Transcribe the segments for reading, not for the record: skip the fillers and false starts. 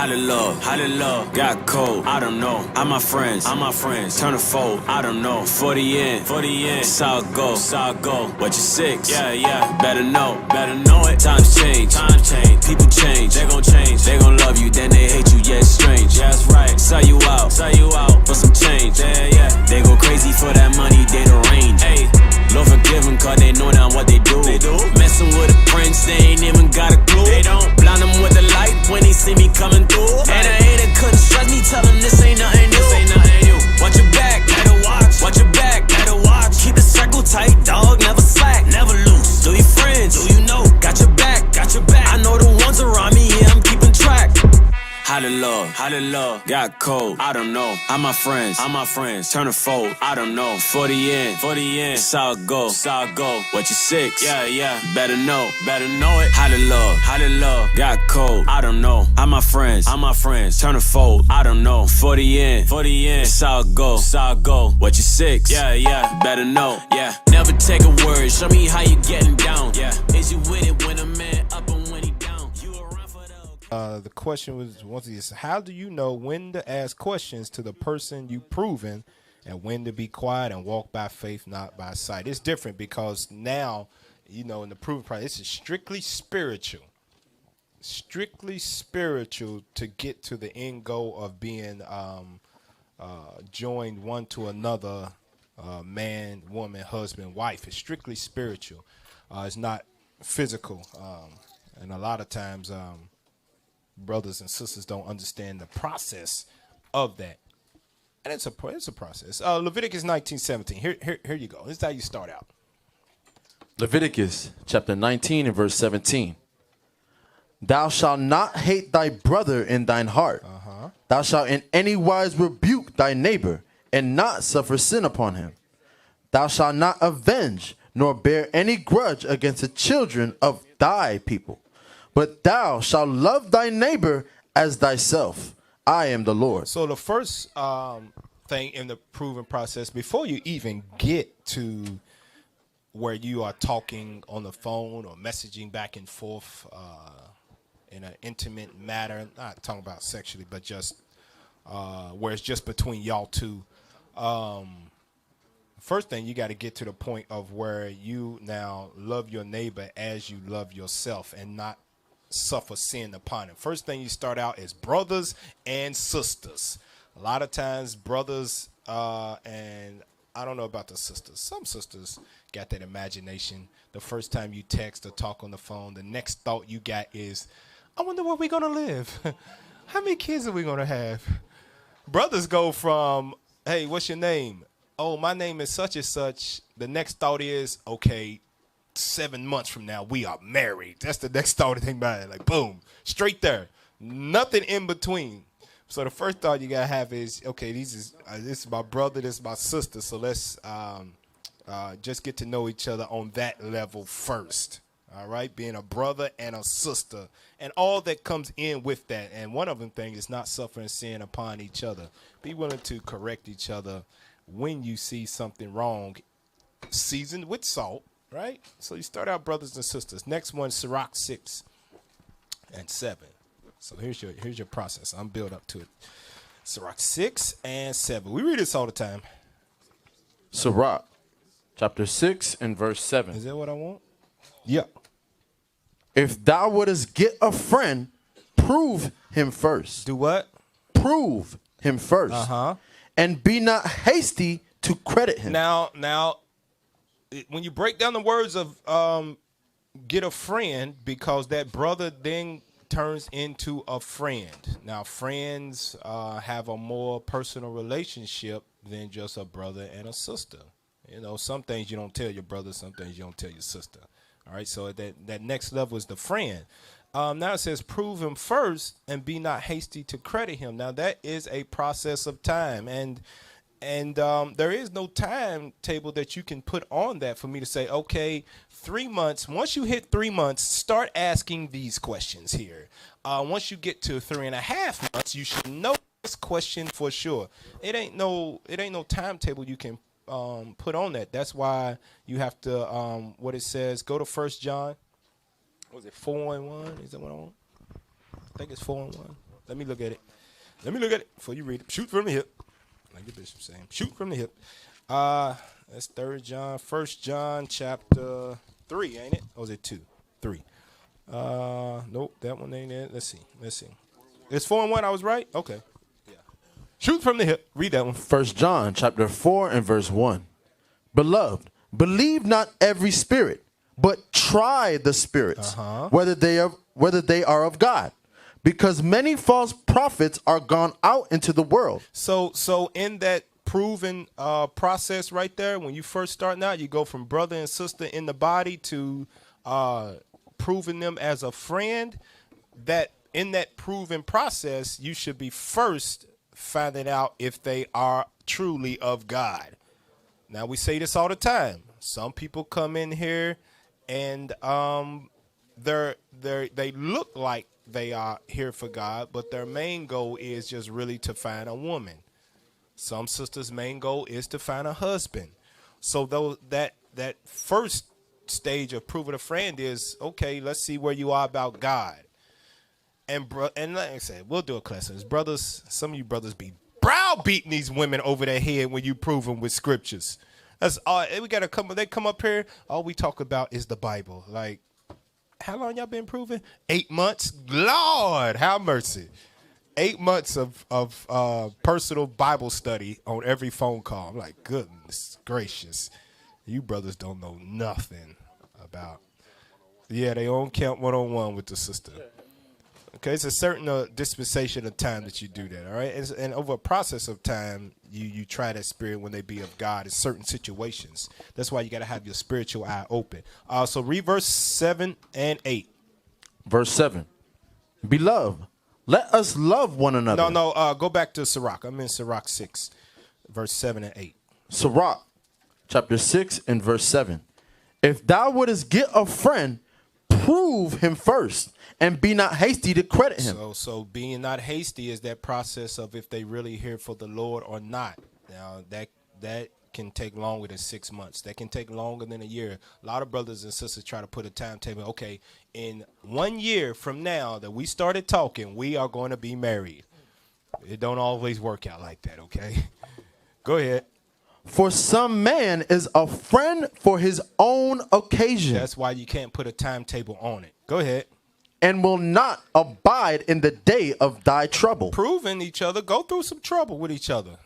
How to love, got cold, I don't know. I'm my friends, turn to fold, I don't know. 40 in, it's how it go, What you six? Yeah, better know it. Times change, people change, they gon' love you, then they hate you, yeah, it's strange. Yeah, that's right, sell you out for some change. Yeah, they go crazy for that money, they the range. Hey, Lord forgive them, cause they know now what they do. Messing with a prince, they ain't even got a clue. They don't blind them with the light when they see me coming through. And a hater couldn't stress me, tell them this ain't nothing new. Watch your back, better watch. Watch your back, better watch. Keep the circle tight, dog, never slack, never loose. Do your friends, do you know? Got your back. I know the ones around me, yeah, I'm keeping track. How to love, got cold, I don't know. I'm my friends, turn to fold, I don't know. 40 in, it's how it go, What you six? Yeah, better know it. How to love, got cold, I don't know. I'm my friends, turn to fold, I don't know. 40 in, it's how it go, What you six? Yeah, better know, yeah. Never take a word, show me how you getting down. Yeah, is you with it when a man up and when he down? You around for the question was once again, how do you know when to ask questions to the person you proven and when to be quiet and walk by faith, not by sight? It's different because now, in the proven process, this is strictly spiritual to get to the end goal of being joined one to another, man, woman, husband, wife. It's strictly spiritual. It's not physical. And a lot of times, brothers and sisters don't understand the process of that, and it's a process. Leviticus 19:17. Here you go. This is how you start out. Leviticus chapter 19 and verse 17. Thou shalt not hate thy brother in thine heart. Thou shalt in any wise rebuke thy neighbor, and not suffer sin upon him. Thou shalt not avenge, nor bear any grudge against the children of thy people. But thou shalt love thy neighbor as thyself. I am the Lord. So the first thing in the proven process, before you even get to where you are talking on the phone or messaging back and forth in an intimate matter, not talking about sexually, but just where it's just between y'all two, first thing, you got to get to the point of where you now love your neighbor as you love yourself and not suffer sin upon him. First thing you start out is brothers and sisters. A lot of times brothers, and I don't know about the sisters. Some sisters got that imagination. The first time you text or talk on the phone, the next thought you got is, I wonder where we're going to live. How many kids are we going to have? Brothers go from, hey, what's your name? Oh, my name is such and such. The next thought is, okay, 7 months from now, we are married. That's the next thought to think about it. Like, boom, straight there. Nothing in between. So the first thought you got to have is, okay, this is my brother, this is my sister. So let's just get to know each other on that level first. All right, being a brother and a sister and all that comes in with that. And one of them things is not suffering sin upon each other. Be willing to correct each other when you see something wrong, seasoned with salt. Right? So you start out brothers and sisters. Next one, Sirach 6 and 7. So here's your process. I'm built up to it. Sirach 6 and 7. We read this all the time. Sirach chapter 6 and verse 7. Is that what I want? Yeah. If thou wouldest get a friend, prove him first. Do what? Prove him first. And be not hasty to credit him. Now, when you break down the words of get a friend, because that brother then turns into a friend. Now, friends have a more personal relationship than just a brother and a sister. Some things you don't tell your brother, some things you don't tell your sister. All right, so that next level is the friend. Now it says, prove him first and be not hasty to credit him. Now, that is a process of time, and there is no timetable that you can put on that for me to say, okay, 3 months. Once you hit 3 months, start asking these questions here. Once you get to 3.5 months, you should know this question for sure. It ain't no timetable you can put on that. That's why you have to, what it says, go to 1 John. Was it 4:1? Is that what I want? I think it's 4:1. Let me look at it. Let me look at it before you read it. Shoot from the hip. Like the bishop saying. Shoot from the hip. That's 3 John. 1 John chapter 3, ain't it? Or is it 2? 3. Nope, that one ain't it. Let's see. It's 4 and 1. I was right? Okay. Yeah. Shoot from the hip. Read that one. 1 John chapter 4 and verse 1. Beloved, believe not every spirit, but try the spirits, whether they are of God, because many false prophets are gone out into the world. So in that proven process right there, when you first starting out, you go from brother and sister in the body to proving them as a friend. That in that proven process, you should be first finding out if they are truly of God. Now, we say this all the time. Some people come in here and they look like they are here for God, but their main goal is just really to find a woman. Some sisters' main goal is to find a husband. So though that first stage of proving a friend is, okay, let's see where you are about God. And like I said, we'll do a class on this. Brothers, some of you brothers be browbeating these women over their head when you prove them with scriptures. That's all. We gotta come. They come up here. All we talk about is the Bible. Like, how long y'all been proving? 8 months. Lord, have mercy. 8 months of personal Bible study on every phone call. I'm like, goodness gracious, you brothers don't know nothing about. Yeah, they don't count 1-on-1 with the sister. Okay, it's a certain dispensation of time that you do that, all right? And over a process of time, you try that spirit when they be of God in certain situations. That's why you got to have your spiritual eye open. So read verse 7 and 8. Verse 7. Beloved, let us love one another. No, go back to Sirach. I'm in Sirach 6, verse 7 and 8. Sirach, chapter 6 and verse 7. If thou wouldest get a friend, prove him first, and be not hasty to credit him. So being not hasty is that process of if they really here for the Lord or not. Now, that can take longer than 6 months. That can take longer than a year. A lot of brothers and sisters try to put a timetable. Okay, in 1 year from now that we started talking, we are going to be married. It don't always work out like that, okay? Go ahead. For some man is a friend for his own occasion. That's why you can't put a timetable on it. Go ahead. And will not abide in the day of thy trouble. Proving each other. Go through some trouble with each other.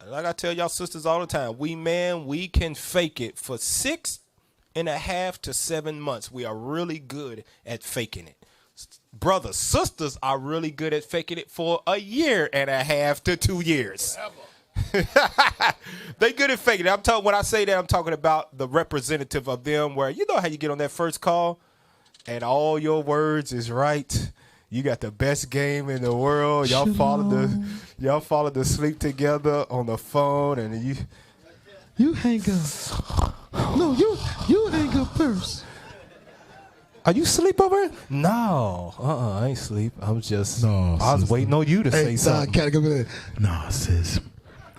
Like I tell y'all sisters all the time, we can fake it for 6.5 to 7 months. We are really good at faking it. Brothers, sisters are really good at faking it for 1.5 to 2 years. They good at faking it. When I say that, I'm talking about the representative of them, where you know how you get on that first call and all your words is right. You got the best game in the world. Y'all falling to sleep together on the phone, and you hang up. No, you hang up first. Are you asleep over here? No, I ain't sleep. I was sister. waiting on you to say something. Can't come in. No, sis.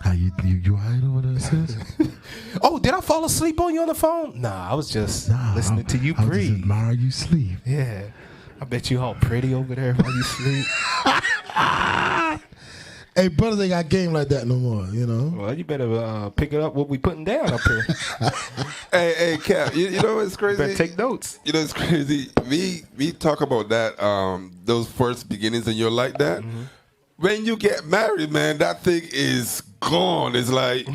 How you all right over there, sis? Oh, did I fall asleep on you on the phone? Nah, I was just listening to you breathe. I was just admiring you sleep. Yeah. I bet you all pretty over there while you sleep. Hey, brothers ain't got game like that no more, you know? Well, you better pick it up what we putting down up here. Hey, Cap, you know what's crazy? Better take notes. You know what's crazy? We talk about that, those first beginnings, and you're like that. Mm-hmm. When you get married, man, that thing is gone. It's like,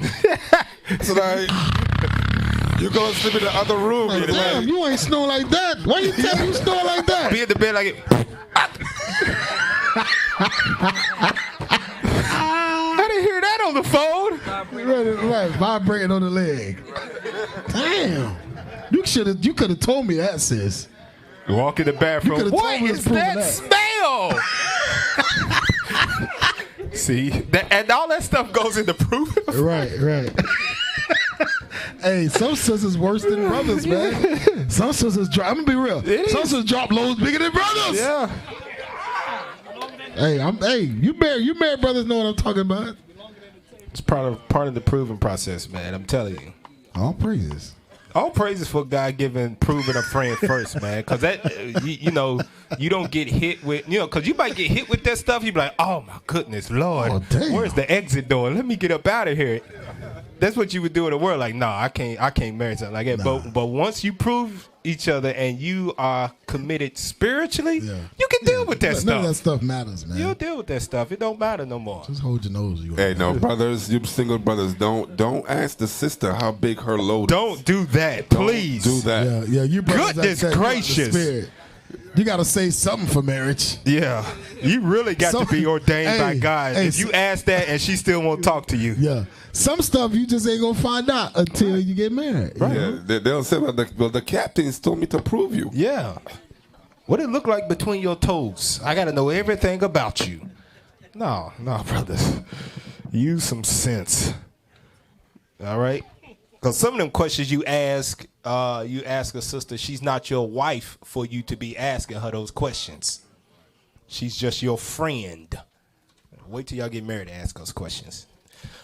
you go sleep in the other room. Like, damn, you ain't snore like that. Why you tell me you snore like that? Be in the bed like it. I didn't hear that on the phone. Right, vibrating on the leg. Damn. You could have told me that, sis. Walk in the bathroom. What is that smell? See, and all that stuff goes into proof. Right. Hey, some sisters worse than brothers, man. Some sisters drop. I'm gonna be real. Some sisters drop loads bigger than brothers. Yeah. Hey, you married brothers know what I'm talking about. It's part of the proving process, man. I'm telling you. All praises. All praises for God proving a friend first, man. Because that, you know, you don't get hit with, you know, because you might get hit with that stuff. You be like, oh my goodness, Lord, Oh, damn. where's the exit door? Let me get up out of here. That's what you would do in the world. Like, no, I can't marry something like that. Nah. But once you prove each other and you are committed spiritually, you can deal with that None stuff. of that stuff matters, man. You'll deal with that stuff. It don't matter no more. Just hold your nose. Hey, no, brothers, you single brothers, don't ask the sister how big her load is. Don't do that, please. Do that. Yeah, you brothers Goodness that gracious. spirit. You got to say something for marriage. Yeah, you really got to be ordained by God. Hey, if you ask that and she still won't talk to you. Yeah. Some stuff you just ain't going to find out until you get married. Right. Yeah, they'll say, well, the captains told me to prove you. Yeah. What it look like between your toes? I got to know everything about you. No, brothers. Use some sense. All right? Because some of them questions you ask a sister, she's not your wife for you to be asking her those questions. She's just your friend. Wait till y'all get married to ask us questions.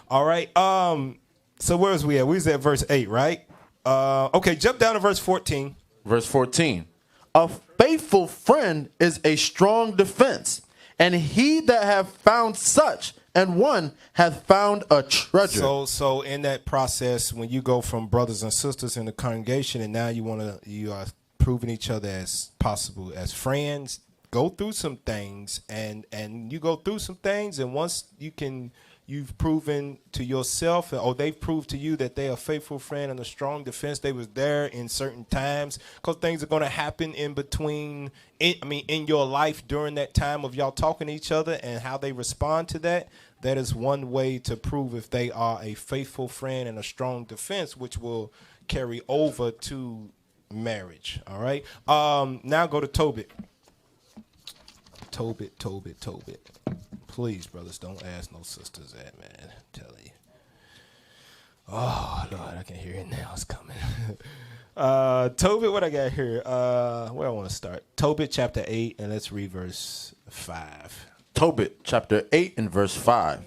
All right. So where's we at? We was at verse 8, right? Okay, jump down to verse 14. Verse 14. A faithful friend is a strong defense, and he that hath found such and one hath found a treasure. So in that process, when you go from brothers and sisters in the congregation, and now you are proving each other as possible as friends, go through some things, and you go through some things, and once you've proven to yourself, or they've proved to you that they're a faithful friend and a strong defense. They was there in certain times, because things are going to happen in between. In your life during that time of y'all talking to each other, and how they respond to that. That is one way to prove if they are a faithful friend and a strong defense, which will carry over to marriage. All right. Now go to Tobit. Tobit. Please, brothers, don't ask no sisters that, man. I'm telling you. Oh, Lord, I can hear it now. It's coming. Tobit, what I got here? Where I want to start? Tobit chapter 8, and let's read verse 5. Tobit chapter 8 and verse 5.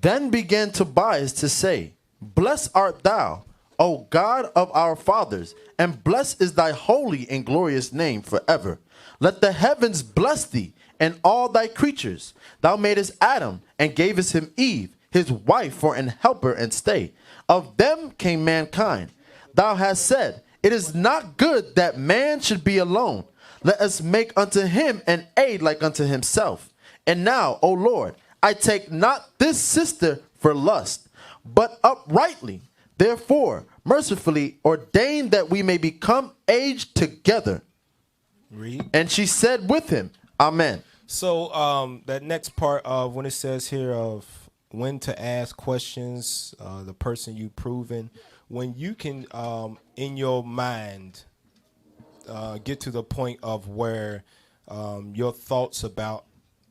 Then began Tobias to say, Blessed art thou, O God of our fathers, and blessed is thy holy and glorious name forever. Let the heavens bless thee, and all thy creatures. Thou madest Adam, and gavest him Eve, his wife, for an helper and stay. Of them came mankind. Thou hast said, It is not good that man should be alone. Let us make unto him an aid like unto himself. And now, O Lord, I take not this sister for lust, but uprightly. Therefore, mercifully ordain that we may become aged together. Read. And she said with him, Amen. So that next part of when it says here of when to ask questions, the person you proven, when you can in your mind get to the point of where your thoughts about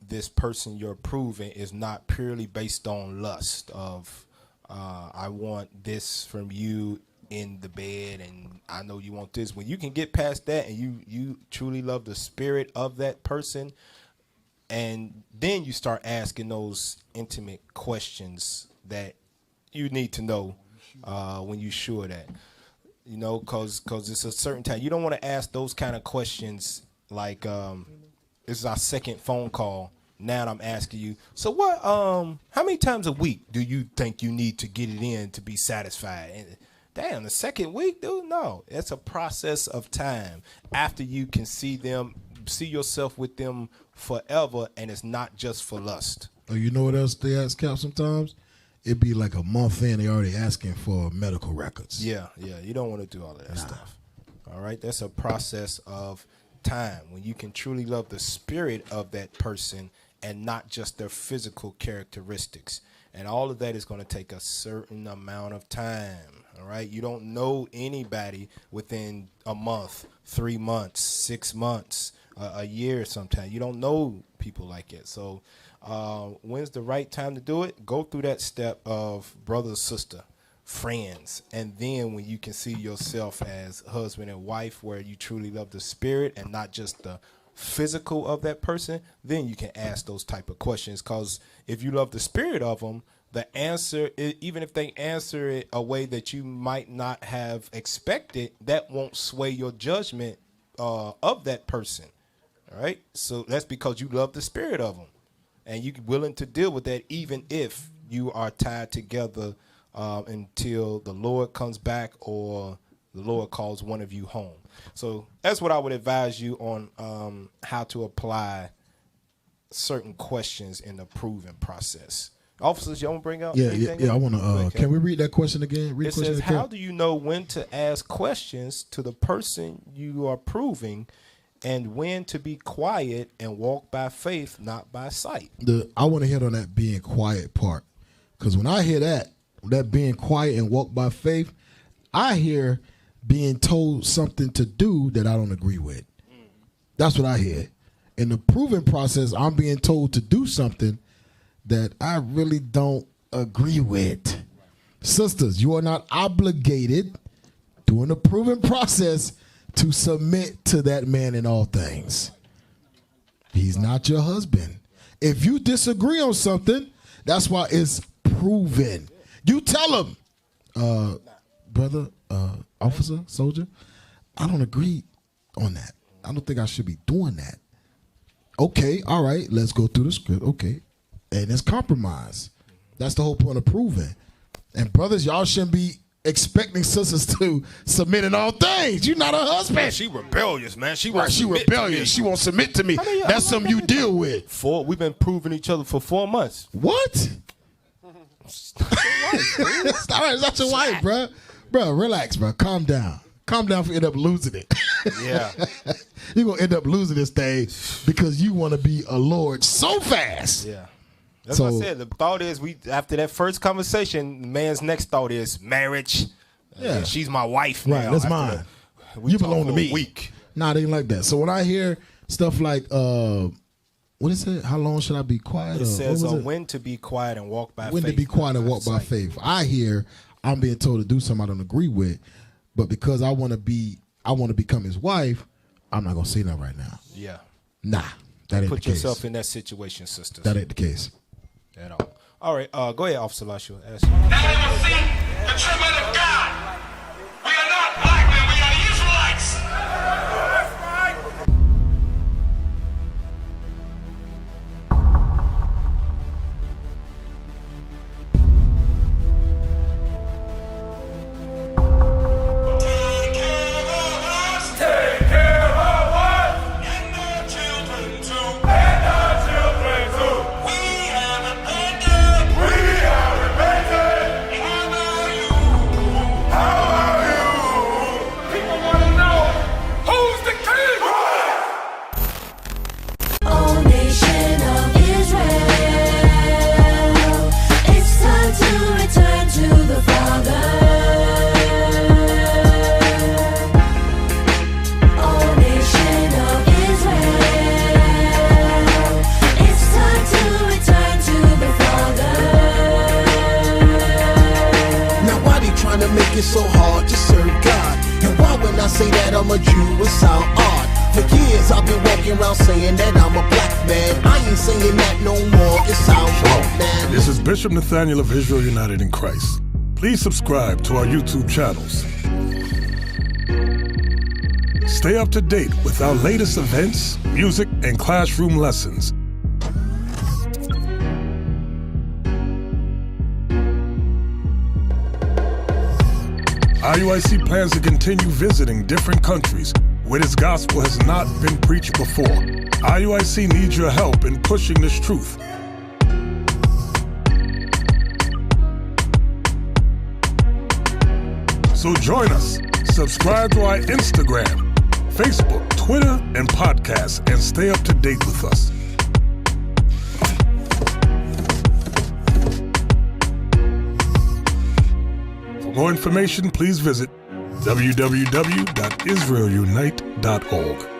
this person you're proving is not purely based on lust of I want this from you in the bed, and I know you want this. When you can get past that and you truly love the spirit of that person, and then you start asking those intimate questions that you need to know when you're sure that, you know, because it's a certain time. You don't want to ask those kind of questions like, this is our second phone call. Now I'm asking you, so what, how many times a week do you think you need to get it in to be satisfied? And damn, the second week, dude, no. It's a process of time after you can see yourself with them forever, and it's not just for lust. Oh, you know what else they ask Cap sometimes? It'd be like a month in, they already asking for medical records. Yeah, you don't want to do all of that stuff. All right, that's a process of time when you can truly love the spirit of that person and not just their physical characteristics. And all of that is going to take a certain amount of time. All right. You don't know anybody within a month, 3 months, 6 months, a year sometimes. You don't know people like that. So when's the right time to do it? Go through that step of brother, sister, friends. And then when you can see yourself as husband and wife, where you truly love the spirit and not just the physical of that person, then you can ask those type of questions. Because if you love the spirit of them, the answer, even if they answer it a way that you might not have expected, that won't sway your judgment of that person. All right. So that's because you love the spirit of them, and you're willing to deal with that, even if you are tied together until the Lord comes back or the Lord calls one of you home. So that's what I would advise you on how to apply certain questions in the proving process. Officers, you want to bring out? Yeah. I want to. Can we read that question again? It says, how do you know when to ask questions to the person you are proving, and when to be quiet and walk by faith, not by sight? I want to hit on that being quiet part, because when I hear that being quiet and walk by faith, I hear being told something to do that I don't agree with. That's what I hear. In the proving process, I'm being told to do something that I really don't agree with. Sisters, you are not obligated during the proving process to submit to that man in all things. He's not your husband. If you disagree on something, that's why it's proven. You tell him, brother, officer, soldier, I don't agree on that. I don't think I should be doing that. Okay, all right, let's go through the script. Okay. And it's compromise. That's the whole point of proving. And brothers, y'all shouldn't be expecting sisters to submit in all things. You're not a husband. Man, she rebellious, man. She rebellious. She won't submit to me. That's something you deal with. We've been proving each other for 4 months. What? It's not your wife, bro. Bro, relax, bro. Calm down. Calm down if you end up losing it. Yeah. You're going to end up losing this thing because you want to be a Lord so fast. Yeah. That's what I said. The thought is, after that first conversation, the man's next thought is marriage. Yeah. She's my wife now. Right, that's mine. You belong to me. Nah, they ain't like that. So when I hear stuff like, what is it? How long should I be quiet? It says when to be quiet and walk by faith. When to be quiet and walk by faith. I hear I'm being told to do something I don't agree with, but because I want to become his wife, I'm not going to say that right now. Yeah. Nah, that ain't the case. Put yourself in that situation, sisters. That ain't the case. At all. All right, go ahead, Officer Lashua. Now they will see the true men of God. We are not black men, we are the Israelites. That's right. Take care of us. And our children too. We have repented. How are you? People want to know, who's the king? O nation of Israel, it's time to return to the Father. O nation of Israel, it's time to return to the Father. Now why they trying to make it so hard to serve God? And why when I say that I'm a Jew it sound odd? For years I've been walking around saying that I'm a black man. I ain't saying that no more, it sounds wrong, man. This is Bishop Nathaniel of Israel United in Christ. Please subscribe to our YouTube channels. Stay up to date with our latest events, music, and classroom lessons. IUIC plans to continue visiting different countries where this gospel has not been preached before. IUIC needs your help in pushing this truth. So join us. Subscribe to our Instagram, Facebook, Twitter, and podcast, and stay up to date with us. For more information, please visit www.israelunite.org.